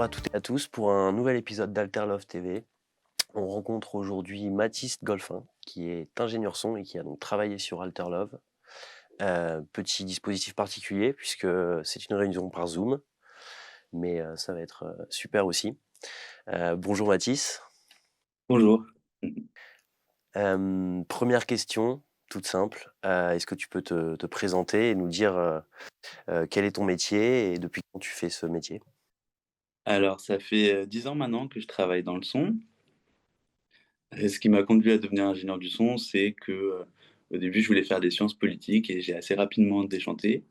à toutes et à tous pour un nouvel épisode d'Alterlove TV. On rencontre aujourd'hui Mathis Golphin, qui est ingénieur son et qui a donc travaillé sur Alterlove. Petit dispositif particulier puisque c'est une réunion par Zoom, mais ça va être super aussi. Bonjour Mathis. Bonjour. Première question, toute simple. Est-ce que tu peux te présenter et nous dire quel est ton métier et depuis quand tu fais ce métier? Alors ça fait, 10 ans maintenant que je travaille dans le son et ce qui m'a conduit à devenir ingénieur du son, c'est que, au début, je voulais faire des sciences politiques et j'ai assez rapidement déchanté.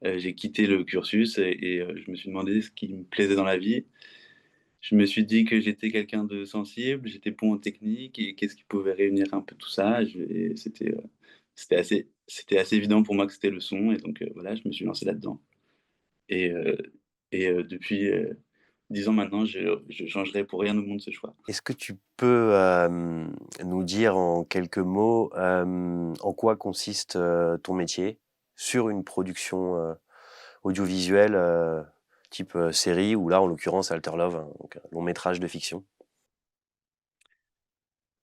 J'ai quitté le cursus et je me suis demandé ce qui me plaisait dans la vie. Je me suis dit que j'étais quelqu'un de sensible, j'étais bon en technique et qu'est-ce qui pouvait réunir un peu tout ça? C'était assez évident pour moi que c'était le son et donc voilà, je me suis lancé là-dedans et heu depuis, 10 ans maintenant, je changerais pour rien au monde ce choix. Est-ce que tu peux, nous dire en quelques mots, en quoi consiste, ton métier sur une production, audiovisuelle, type, série ou là, en l'occurrence, Alter Love, donc un long métrage de fiction?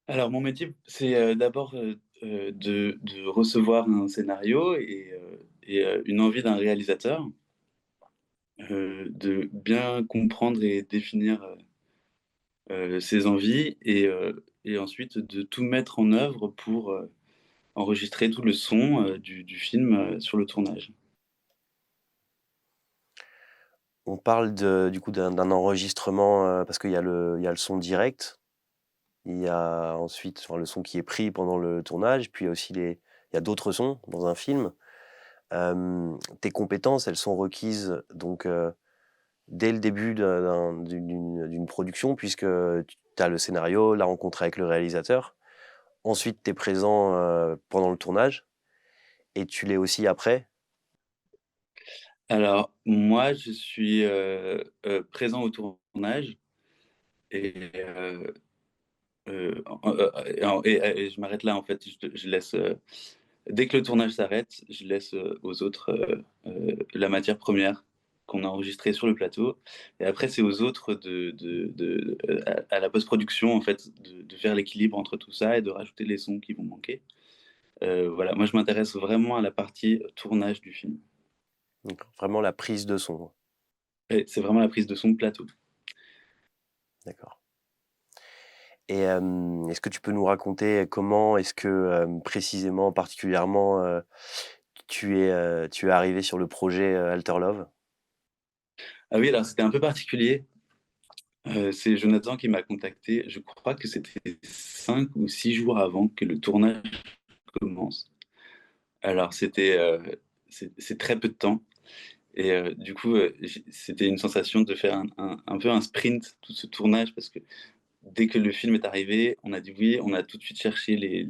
Alors mon métier, c'est, d'abord, de recevoir un scénario une envie d'un réalisateur, de bien comprendre et définir, ses envies et ensuite de tout mettre en œuvre pour, enregistrer tout le son, du film, sur le tournage. On parle du coup d'un enregistrement, parce qu'il y a le son direct, il y a ensuite, enfin, le son qui est pris pendant le tournage, puis il y a aussi il y a d'autres sons dans un film. Tes compétences, elles sont requises donc, dès le début d'une production puisque tu as le scénario, la rencontre avec le réalisateur. Ensuite, tu es présent, pendant le tournage et tu l'es aussi après? Alors moi, je suis, présent au tournage et et je m'arrête là en fait. Je laisse, dès que le tournage s'arrête, je laisse, aux autres, la matière première qu'on a enregistrée sur le plateau et après c'est aux autres à la post-production en fait de faire l'équilibre entre tout ça et de rajouter les sons qui vont manquer. Voilà, moi je m'intéresse vraiment à la partie tournage du film Donc vraiment la prise de son, et c'est vraiment la prise de son de plateau. d'accord. Et est-ce que tu peux nous raconter comment est-ce que, précisément, particulièrement, tu es arrivé sur le projet, Alter Love? Ah oui, alors c'était un peu particulier, c'est Jonathan qui m'a contacté, je crois que c'était 5 ou 6 jours avant que le tournage commence. Alors c'est très peu de temps et du coup, c'était une sensation de faire un peu un sprint, tout ce tournage parce que dès que le film est arrivé, on a dit oui, on a tout de suite cherché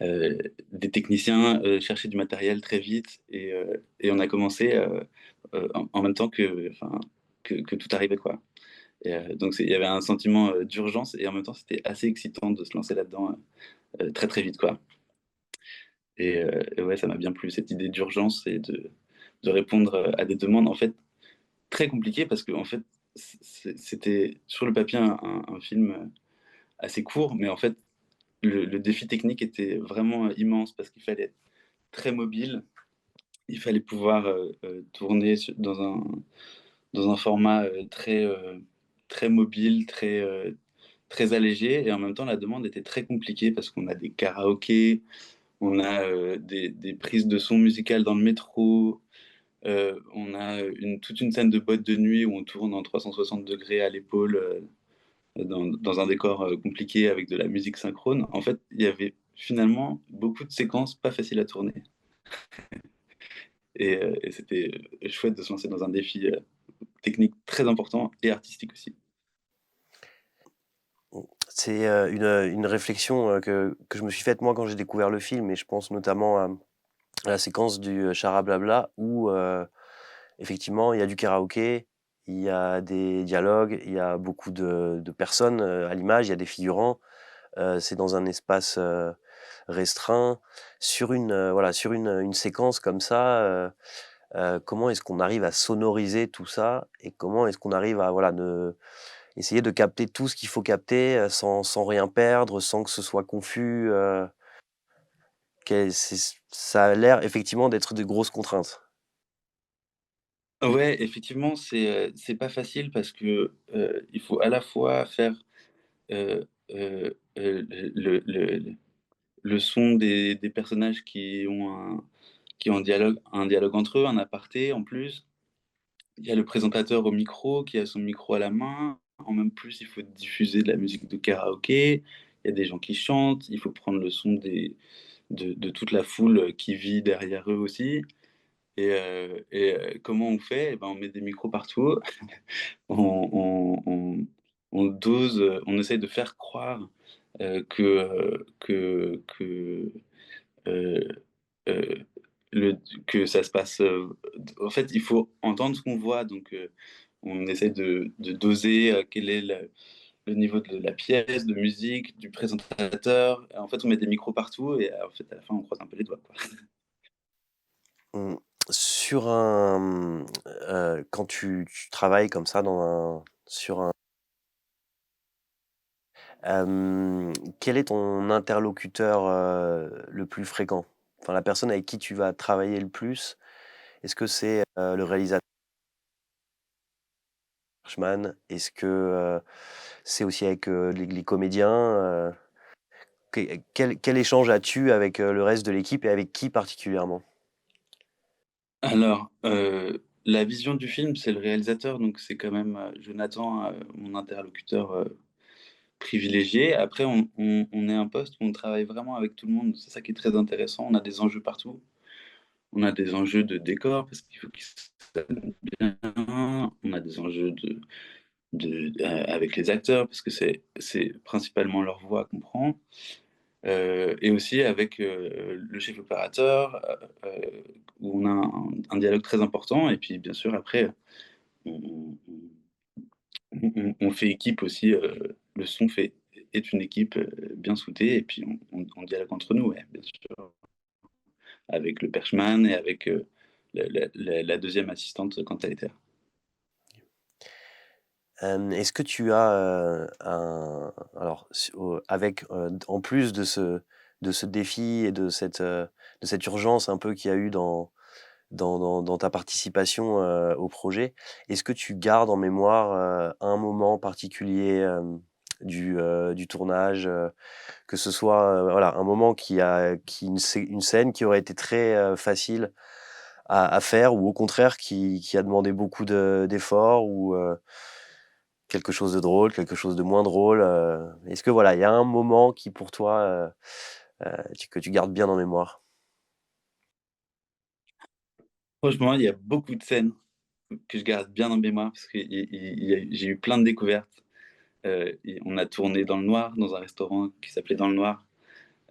heu, des techniciens, chercher du matériel très vite et on a commencé, en même temps que tout arrivait, quoi et donc il y avait un sentiment, d'urgence et en même temps, c'était assez excitant de se lancer là-dedans, très, très vite, quoi et ouais, ça m'a bien plu cette idée d'urgence et de répondre, à des demandes, en fait, très compliquées parce qu'en fait, c'était sur le papier un film, assez court, mais en fait, le défi technique était vraiment, immense parce qu'il fallait être très mobile. Il fallait pouvoir, tourner dans un format, très mobile, très allégé et en même temps, la demande était très compliquée parce qu'on a des karaokés, on a, des prises de son musicales dans le métro, on a, toute une scène de boîte de nuit où on tourne en 360° à l'épaule, dans un décor, compliqué avec de la musique synchrone. En fait, il y avait finalement beaucoup de séquences pas faciles à tourner et c'était, chouette de se lancer dans un défi, technique très important et artistique aussi. C'est, une réflexion, que je me suis faite moi quand j'ai découvert le film et je pense notamment à la séquence du, Chara-Blabla où, effectivement il y a du karaoké, il y a des dialogues, il y a beaucoup de personnes, à l'image, il y a des figurants, c'est dans un espace, restreint sur une, voilà, sur une séquence comme ça, comment est-ce qu'on arrive à sonoriser tout ça et comment est-ce qu'on arrive à voilà, essayer de capter tout ce qu'il faut capter, sans rien perdre, sans que ce soit confus, ça a l'air effectivement d'être de grosses contraintes. Ouais, effectivement, c'est pas facile parce que, il faut à la fois faire, le son des personnages qui ont un dialogue entre eux, un aparté en plus. Il y a le présentateur au micro qui a son micro à la main. En même plus, il faut diffuser de la musique de karaoké. Il y a des gens qui chantent. Il faut prendre le son de toute la foule qui vit derrière eux aussi. Comment on fait? Eh ben, on met des micros partout. On dose, on essaye de faire croire euh, euh, que ça se passe. En fait, il faut entendre ce qu'on voit. Donc, on essaie de doser quel est le niveau de la pièce, de musique, du présentateur. En fait, on met des micros partout et en fait, à la fin, on croise un peu les doigts, quoi. Mmh, sur un, quand tu travailles comme ça dans un sur un quel est ton interlocuteur, le plus fréquent? Enfin, la personne avec qui tu vas travailler le plus, est-ce que c'est, le réalisateur Hirschman? Est-ce que, c'est aussi avec, les comédiens, quel échange as-tu avec, le reste de l'équipe et avec qui particulièrement? Alors, la vision du film, c'est le réalisateur, donc c'est quand même, Jonathan, mon interlocuteur, privilégié. Après, on est un poste où on travaille vraiment avec tout le monde. C'est ça qui est très intéressant. On a des enjeux partout. On a des enjeux de décor parce qu'il faut qu'ils sonnent bien. On a des enjeux avec les acteurs parce que c'est principalement leur voix qu'on prend. Et aussi avec le chef opérateur, où on a un dialogue très important. Et puis, bien sûr, après, on, on fait équipe aussi. Le son est une équipe bien soudée. Et puis, on dialogue entre nous, ouais, bien sûr, avec le perchman et avec la deuxième assistante quand elle était là. Est-ce que tu as, un alors avec, en plus de ce défi et de cette urgence un peu qu'il y a eu dans ta participation, au projet, est-ce que tu gardes en mémoire, un moment particulier, du tournage, que ce soit, voilà, un moment une scène qui aurait été très, facile à faire ou au contraire qui a demandé beaucoup d'efforts ou, quelque chose de drôle, quelque chose de moins drôle, est-ce que voilà, il y a un moment qui pour toi, que tu gardes bien en mémoire? Franchement, il y a beaucoup de scènes que je garde bien en mémoire parce que j'ai eu plein de découvertes. On a tourné dans le noir, dans un restaurant qui s'appelait Dans le Noir.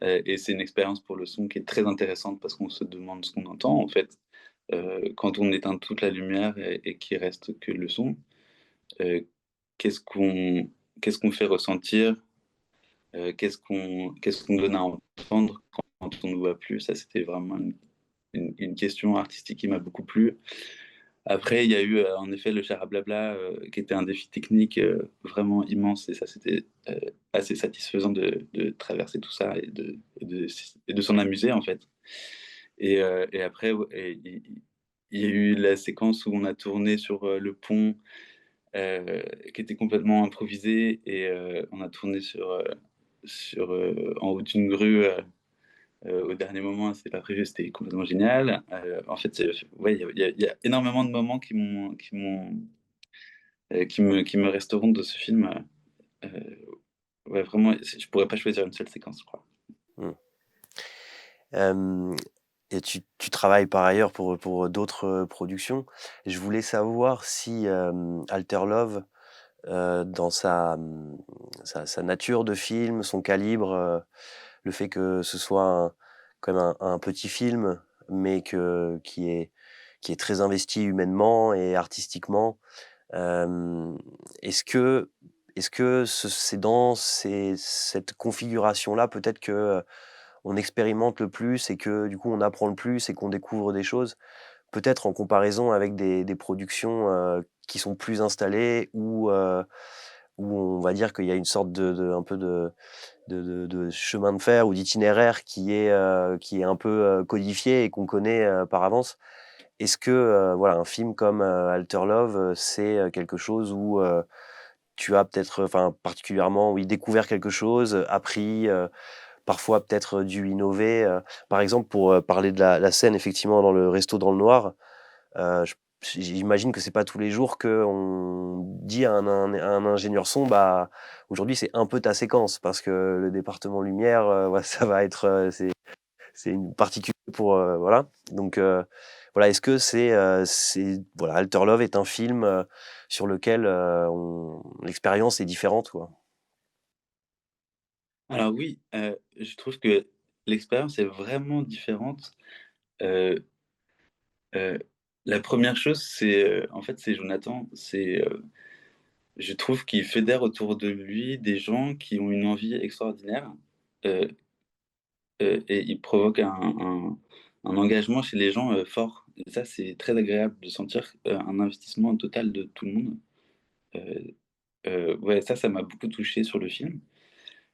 Et c'est une expérience pour le son qui est très intéressante parce qu'on se demande ce qu'on entend en fait. Quand on éteint toute la lumière et qu'il reste que le son, euh, qu'est-ce qu'on qu'est-ce qu'on fait ressentir, qu'est-ce qu'on donne à entendre quand on ne voit plus. Ça, c'était vraiment une question artistique qui m'a beaucoup plu. Après, il y a eu en effet le char à blabla qui était un défi technique vraiment immense et ça, c'était assez satisfaisant de traverser tout ça et de s'en amuser en fait. Et après, ouais, il y a eu la séquence où on a tourné sur le pont qui était complètement improvisé et on a tourné en haut d'une grue au dernier moment, c'était pas prévu, c'était complètement génial. En fait, ouais, il y a énormément de moments qui me resteront de ce film. Ouais, vraiment, je pourrais pas choisir une seule séquence, je crois. Mmh. Hem et tu travailles par ailleurs pour d'autres, productions. Je voulais savoir si, Alter Love, dans sa nature de film, son calibre, le fait que ce soit quand même un petit film, mais qui est très investi humainement et artistiquement. Hem, est-ce que c'est dans cette configuration-là peut-être que, on expérimente le plus et que du coup on apprend le plus et qu'on découvre des choses? peut-être en comparaison avec des productions, qui sont plus installées où on va dire qu'il y a une sorte de un peu de chemin de fer ou d'itinéraire qui est un peu, codifié et qu'on connaît, par avance. Est-ce que, voilà, un film comme, Alter Love, c'est, quelque chose où, tu as peut-être, enfin, particulièrement, oui, découvert quelque chose, appris, parfois peut-être, dû innover, par exemple pour, parler de la scène effectivement dans le resto dans le noir, je j'imagine que c'est pas tous les jours qu'on dit à un ingénieur son: «Bah, aujourd'hui c'est un peu ta séquence» parce que le département lumière, ouais, ça va être, c'est une particulier pour, voilà, donc voilà, est-ce que c'est voilà, Alter Love est un film, sur lequel, on l'expérience est différente, quoi? Alors oui, je trouve que l'expérience est vraiment différente. Heu heu, la première chose, c'est, en fait, c'est Jonathan. Je trouve qu'il fédère autour de lui des gens qui ont une envie extraordinaire, heu et il provoque un engagement chez les gens, fort, et ça, c'est très agréable de sentir, un investissement total de tout le monde. Heu ouais, ça m'a beaucoup touché sur le film,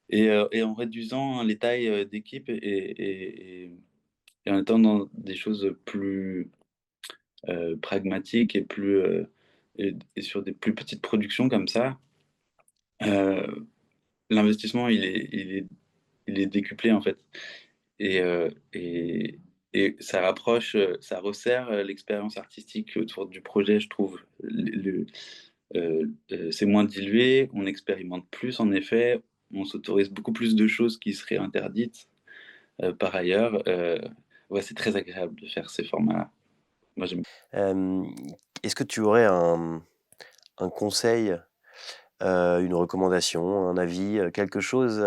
et en réduisant les tailles, d'équipe et en étant dans des choses plus, pragmatiques et plus, et sur des plus petites productions comme ça, heu, l'investissement il est décuplé, en fait, et ça rapproche, ça resserre, l'expérience artistique autour du projet, je trouve. C'est moins dilué, on expérimente plus en effet, on s'autorise beaucoup plus de choses qui seraient interdites, par ailleurs, ouais, c'est très agréable de faire ces formats-là. Moi, j'aime. Hem, est-ce que tu aurais un conseil, une recommandation, un avis, quelque chose,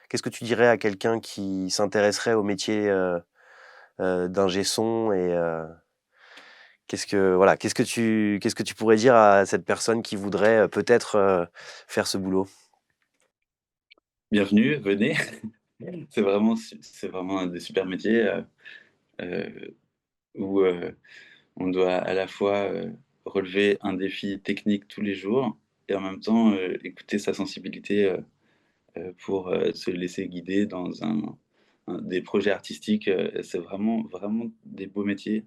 qu'est-ce que tu dirais à quelqu'un qui s'intéresserait au métier, d'ingé son et qu'est-ce que voilà, qu'est-ce que tu pourrais dire à cette personne qui voudrait, peut-être, faire ce boulot? Bienvenue, venez. C'est vraiment un des super métiers, heu, où, on doit à la fois, relever un défi technique tous les jours et en même temps, écouter sa sensibilité, pour, se laisser guider dans des projets artistiques, c'est vraiment, vraiment des beaux métiers,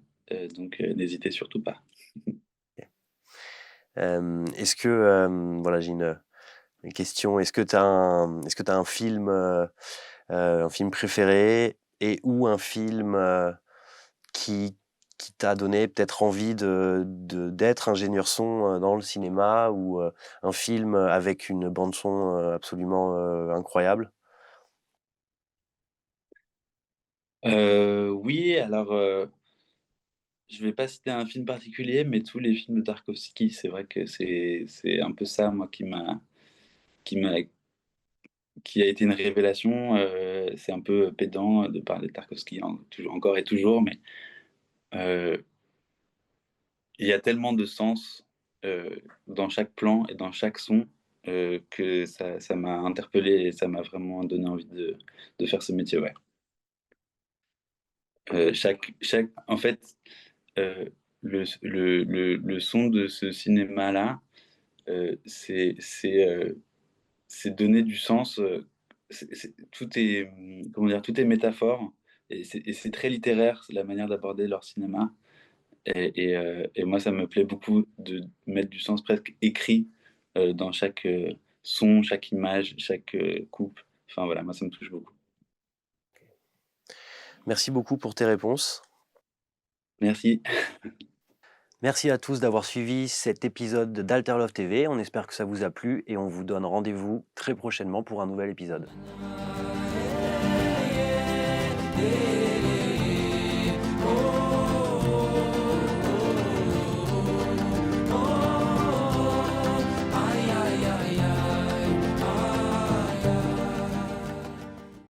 donc n'hésitez surtout pas. Est-ce que, voilà, j'ai une question, est-ce que tu as un film préféré et ou un film, qui qui t'a donné peut-être envie d'être ingénieur son, dans le cinéma ou, un film avec une bande son, absolument, incroyable? Oui, alors, je vais pas citer un film particulier, mais tous les films de Tarkovsky, c'est vrai que c'est un peu ça, moi, qui m'a qui a été une révélation. C'est un peu pédant de parler de Tarkovsky toujours encore et toujours, mais heu, il y a tellement de sens, dans chaque plan et dans chaque son, que ça m'a interpellé et ça m'a vraiment donné envie de faire ce métier, ouais. Chaque en fait, le son de ce cinéma-là, c'est donner du sens, tout est, comment dire? Tout est métaphore, et c'est très littéraire, c'est la manière d'aborder leur cinéma, et moi, ça me plaît beaucoup de mettre du sens presque écrit, dans chaque, son, chaque image, chaque, coupe. Enfin voilà, moi, ça me touche beaucoup. Merci beaucoup pour tes réponses. Merci. Merci à tous d'avoir suivi cet épisode d'Alter Love TV. On espère que ça vous a plu et on vous donne rendez-vous très prochainement pour un nouvel épisode.